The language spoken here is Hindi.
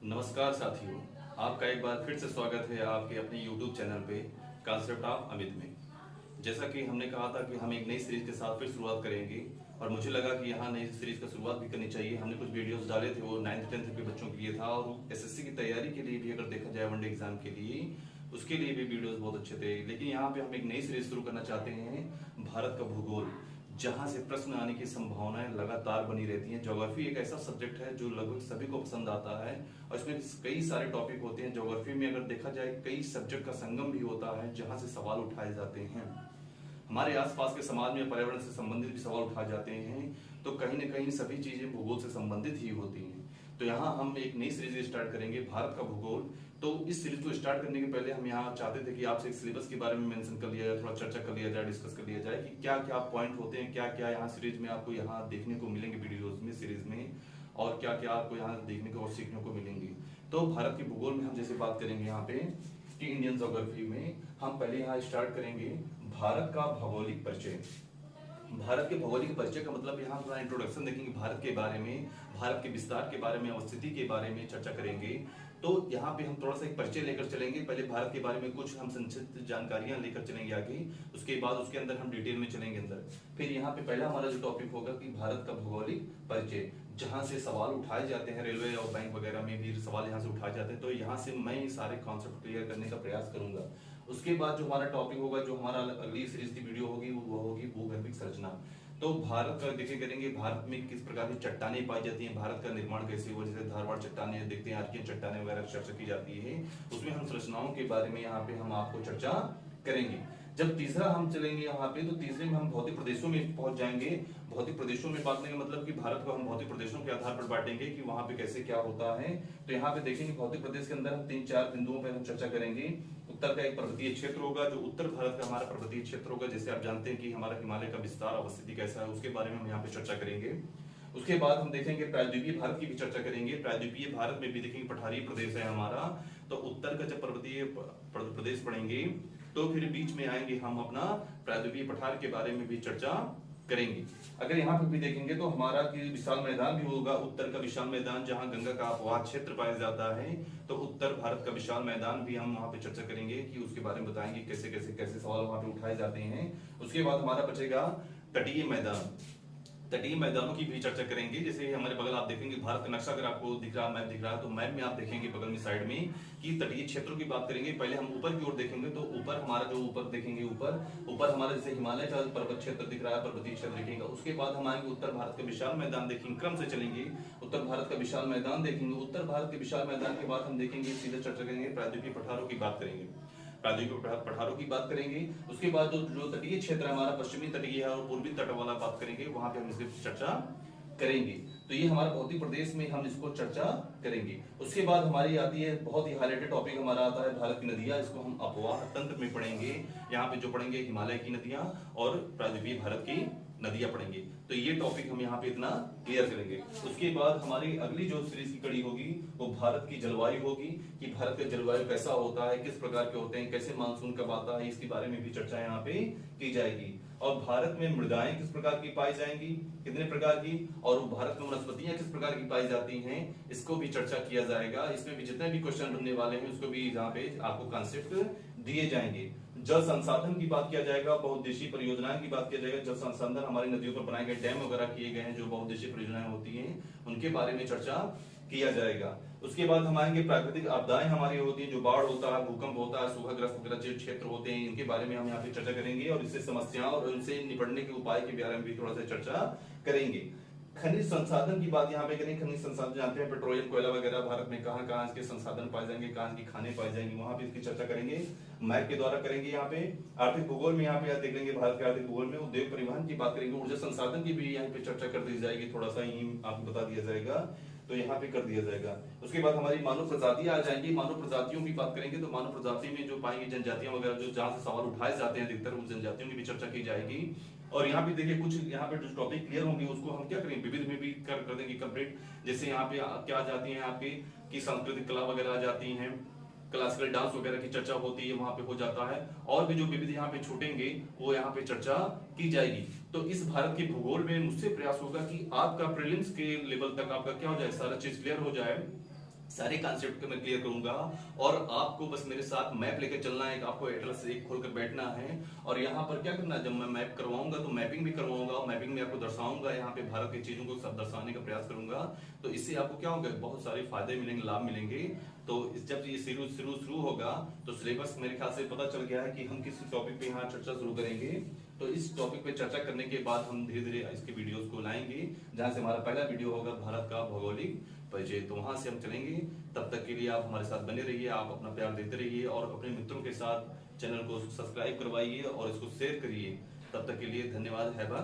नमस्कार साथियों, आपका एक बार फिर से स्वागत है आपके अपने YouTube चैनल पे कॉन्सेप्ट ऑफ अमित में। जैसा कि हमने कहा था कि हम एक नई सीरीज के साथ फिर शुरुआत करेंगे और मुझे लगा कि यहाँ नई सीरीज का शुरुआत भी करनी चाहिए। हमने कुछ वीडियोस डाले थे, वो 9th 10th के बच्चों के लिए था और एसएससी की तैयारी के लिए भी अगर देखा जाए वनडे एग्जाम के लिए उसके लिए भी वीडियोस बहुत अच्छे थे। लेकिन यहाँ पे हम एक नई सीरीज शुरू करना चाहते हैं, भारत का भूगोल, जहां से प्रश्न आने की संभावनाएं लगातार बनी रहती हैं। ज्योग्राफी एक ऐसा सब्जेक्ट है जो लगभग सभी को पसंद आता है और इसमें कई सारे टॉपिक होते हैं। ज्योग्राफी में अगर देखा जाए कई सब्जेक्ट का संगम भी होता है जहां से सवाल उठाए जाते हैं। हमारे आसपास के समाज में पर्यावरण से संबंधित भी सवाल उठाए जाते हैं, तो कहीं ना कहीं सभी चीजें भूगोल से संबंधित ही होती हैं। तो यहाँ हम एक नई सीरीज स्टार्ट करेंगे, भारत का भूगोल। तो इस सीरीज को स्टार्ट करने के पहले हम यहाँ चाहते थे कि आपसे एक सिलेबस के बारे में मेंशन कर लिया जाए, थोड़ा चर्चा कर लिया जाए, डिस्कस कर लिया जाए कि क्या क्या पॉइंट होते हैं, क्या क्या यहाँ सीरीज में आपको यहाँ देखने को मिलेंगे वीडियोज में, सीरीज में, और क्या क्या आपको यहाँ देखने को और सीखने को मिलेंगे। तो भारत के भूगोल में हम जैसे बात करेंगे यहाँ पे कि इंडियन ज्योग्राफी में हम पहले यहाँ स्टार्ट करेंगे भारत का भौगोलिक परिचय। भारत के भौगोलिक परिचय का मतलब यहाँ थोड़ा इंट्रोडक्शन देखेंगे भारत के बारे में, भारत के विस्तार के बारे में, अवस्थिति के बारे में चर्चा करेंगे। तो यहाँ पे हम थोड़ा सा एक परिचय लेकर चलेंगे। पहले भारत के बारे में कुछ हम संक्षिप्त जानकारियां लेकर चलेंगे आगे, उसके बाद उसके अंदर हम डिटेल में चलेंगे अंदर। फिर यहाँ पे पहला हमारा जो टॉपिक होगा कि भारत का भौगोलिक परिचय, जहां से सवाल उठाए जाते हैं, रेलवे और बैंक वगैरह में भी सवाल यहाँ से उठाए जाते हैं। तो यहाँ से मैं सारे कॉन्सेप्ट क्लियर करने का प्रयास करूंगा। उसके बाद जो हमारा टॉपिक होगा, जो हमारा अगली सीरीज की वीडियो होगी, वो होगी भूगर्भिक संरचना। तो भारत का देखे करेंगे, भारत में किस प्रकार की चट्टानें पाई जाती हैं, भारत का निर्माण कैसे हुआ, जैसे धारवाड़ चट्टानें देखते हैं, आर्कियन चट्टानें वगैरह चर्चा की जाती है। उसमें हम संरचनाओं के बारे में यहाँ पे हम आपको चर्चा करेंगे। जब तीसरा हम चलेंगे यहाँ पे, तो तीसरे में हम भौतिक प्रदेशों में पहुंच जाएंगे। भौतिक प्रदेशों में बांटने का मतलब कि भारत को हम भौतिक प्रदेशों के आधार पर बांटेंगे कि वहां पे कैसे क्या होता है। तो यहाँ पे देखेंगे भौतिक प्रदेश के अंदर हम 3-4 बिंदुओं पर हम चर्चा करेंगे। उत्तर का एक पर्वतीय क्षेत्र होगा, जो उत्तर भारत का हमारा पर्वतीय क्षेत्र होगा, जैसे आप जानते हैं कि हमारा हिमालय का विस्तार अवस्थिति कैसा है, उसके बारे में हम यहाँ पे चर्चा करेंगे। उसके बाद हम देखेंगे प्रायद्वीपीय भारत की भी चर्चा करेंगे। प्रायद्वीपीय भारत में भी देखेंगे पठारी प्रदेश है हमारा, तो उत्तर का जब पर्वतीय प्रदेश पढ़ेंगे तो फिर बीच में आएंगे हम अपना प्रायद्वीपीय पठार के बारे में भी चर्चा करेंगे। अगर यहाँ पे भी देखेंगे तो हमारा की विशाल मैदान भी होगा, उत्तर का विशाल मैदान जहाँ गंगा का अपवाह क्षेत्र पाया जाता है, तो उत्तर भारत का विशाल मैदान भी हम वहाँ पे चर्चा करेंगे कि उसके बारे में बताएंगे कैसे कैसे कैसे सवाल वहाँ पे उठाए जाते हैं। उसके बाद हमारा बचेगा तटीय मैदान। तटीय मैदानों की भी चर्चा करेंगे। जैसे हमारे बगल आप देखेंगे भारत का नक्शा, अगर आपको दिख रहा, मैप दिख रहा है, तो मैप में आप देखेंगे बगल में साइड में कि तटीय क्षेत्रों की बात करेंगे। पहले हम ऊपर की ओर देखेंगे, तो ऊपर हमारा जो ऊपर देखेंगे, ऊपर हमारा जैसे हिमालय का पर्वत क्षेत्र दिख रहा है, पर्वतीय क्षेत्र दिखेगा। उसके बाद हम आएंगे उत्तर भारत का विशाल मैदान देखेंगे, क्रम से चलेंगे। उत्तर भारत का विशाल मैदान देखेंगे, उत्तर भारत के विशाल मैदान के बाद हम देखेंगे सीधे चर्चा करेंगे प्रायद्वीपीय पठारों की बात करेंगे, प्रायद्वीपीय पठारों की बात करेंगे। उसके बाद जो तटीय क्षेत्र हमारा पश्चिमी तटीय है और पूर्वी तट वाला बात करेंगे, वहां पे हम इसकी चर्चा करेंगे। तो ये हमारा भौतिक प्रदेश में हम इसको चर्चा करेंगे। उसके बाद हमारी आती है बहुत ही हाईलाइटेड टॉपिक हमारा आता है भारत की नदियां। इसको हम अपवाह तंत्र में पढ़ेंगे। यहाँ पे जो पढ़ेंगे हिमालय की नदियां और प्रायद्वीपीय भारत की नदियां पढ़ेंगे। तो ये टॉपिक हम यहाँ पे इतना क्लियर करेंगे। उसके बाद हमारी अगली जो सीरीज की कड़ी होगी वो भारत की जलवायु होगी, कि भारत का जलवायु कैसा होता है, किस प्रकार के होते हैं, कैसे मानसून कब आता है, इसके बारे में भी चर्चा यहाँ पे की जाएगी। और भारत में मृदाएं किस प्रकार की पाई जाएंगी, कितने प्रकार की, और भारत में वनस्पतियां किस प्रकार की पाई जाती हैं, इसको भी चर्चा किया जाएगा। इसमें भी जितने भी क्वेश्चन बनने वाले हैं उसको भी यहाँ पे आपको कॉन्सेप्ट दिए जाएंगे। जल संसाधन की बात किया जाएगा, बहुउद्देशीय परियोजनाओं की बात किया जाएगा। जल संसाधन हमारी नदियों पर बनाए गए डैम वगैरह किए गए हैं, जो बहुउद्देशीय परियोजनाएं होती हैं, उनके बारे में चर्चा किया जाएगा। उसके बाद हम आएंगे प्राकृतिक आपदाएं हमारी होती हैं, जो बाढ़ होता है, भूकंप होता है, सूखाग्रस्त वगैरह जो क्षेत्र होते हैं, इनके बारे में हम यहाँ पे चर्चा करेंगे और इससे समस्याओं और उनसे निपटने के उपाय के बारे में भी थोड़ा सा चर्चा करेंगे। खनिज संसाधन की बात यहाँ पे करेंगे। खनिज संसाधन जानते हैं, पेट्रोलियम, कोयला वगैरह भारत में कहाँ कहाँ इसके संसाधन पाए जाएंगे, कहाँ इसकी खानें पाई जाएंगी, वहां पे इसकी चर्चा करेंगे, मैप के द्वारा करेंगे। यहाँ पे आर्थिक भूगोल में यहाँ पे देख लेंगे, भारत के आर्थिक भूगोल में उद्योग परिवहन की बात करेंगे, ऊर्जा संसाधन की भी यहाँ पे चर्चा कर दी जाएगी, थोड़ा सा ही आपको बता दिया जाएगा, तो यहाँ पे कर दिया जाएगा। उसके बाद हमारी मानव प्रजातियां आ जाएंगी। मानव प्रजातियों की बात करेंगे, तो मानव प्रजाति में जो पाएंगे जनजातियां वगैरह, जो जहां से सवाल उठाए जाते हैं अधिकतर, उन जनजातियों की भी चर्चा की जाएगी। और यहाँ पे देखिए कुछ यहाँ पे जो टॉपिक क्लियर होंगे उसको हम क्या करेंगे, विविध में भी कर देंगे कंप्लीट। जैसे यहाँ पे क्या आ जाती है आपकी की सांस्कृतिक कला वगैरह आ जाती हैं, क्लासिकल डांस वगैरह की चर्चा होती है, वहां पे हो जाता है। और भी जो विविध यहाँ पे छूटेंगे वो यहाँ पे चर्चा की जाएगी। तो इस भारत के भूगोल में मुझसे प्रयास होगा कि आपका प्रीलिम्स के लेवल तक आपका क्या हो जाए, सारा चीज क्लियर हो जाए, सारे कॉन्सेप्ट को मैं क्लियर करूंगा और आपको बस मेरे साथ मैप लेकर चलना है। आपको एटलस एक खोलकर बैठना है और यहाँ पर क्या करना है, जब मैं मैप करवाऊंगा तो मैपिंग भी करवाऊंगा और मैपिंग में आपको दर्शाऊंगा, यहाँ पे भारत की चीजों को सब दर्शाने का प्रयास करूंगा। तो इससे आपको क्या होगा, बहुत सारे फायदे मिलेंगे, लाभ मिलेंगे। तो जब ये शुरू होगा तो सिलेबस मेरे ख्याल से पता चल गया है कि हम किस टॉपिक पे यहाँ चर्चा शुरू करेंगे। तो इस टॉपिक पे चर्चा करने के बाद हम धीरे धीरे इसके वीडियोस को लाएंगे, जहां से हमारा पहला वीडियो होगा भारत का भौगोलिक परिचय। तो वहां से हम चलेंगे। तब तक के लिए आप हमारे साथ बने रहिए, आप अपना प्यार देते रहिए और अपने मित्रों के साथ चैनल को सब्सक्राइब करवाइए और इसको शेयर करिए। तब तक के लिए धन्यवाद। Have a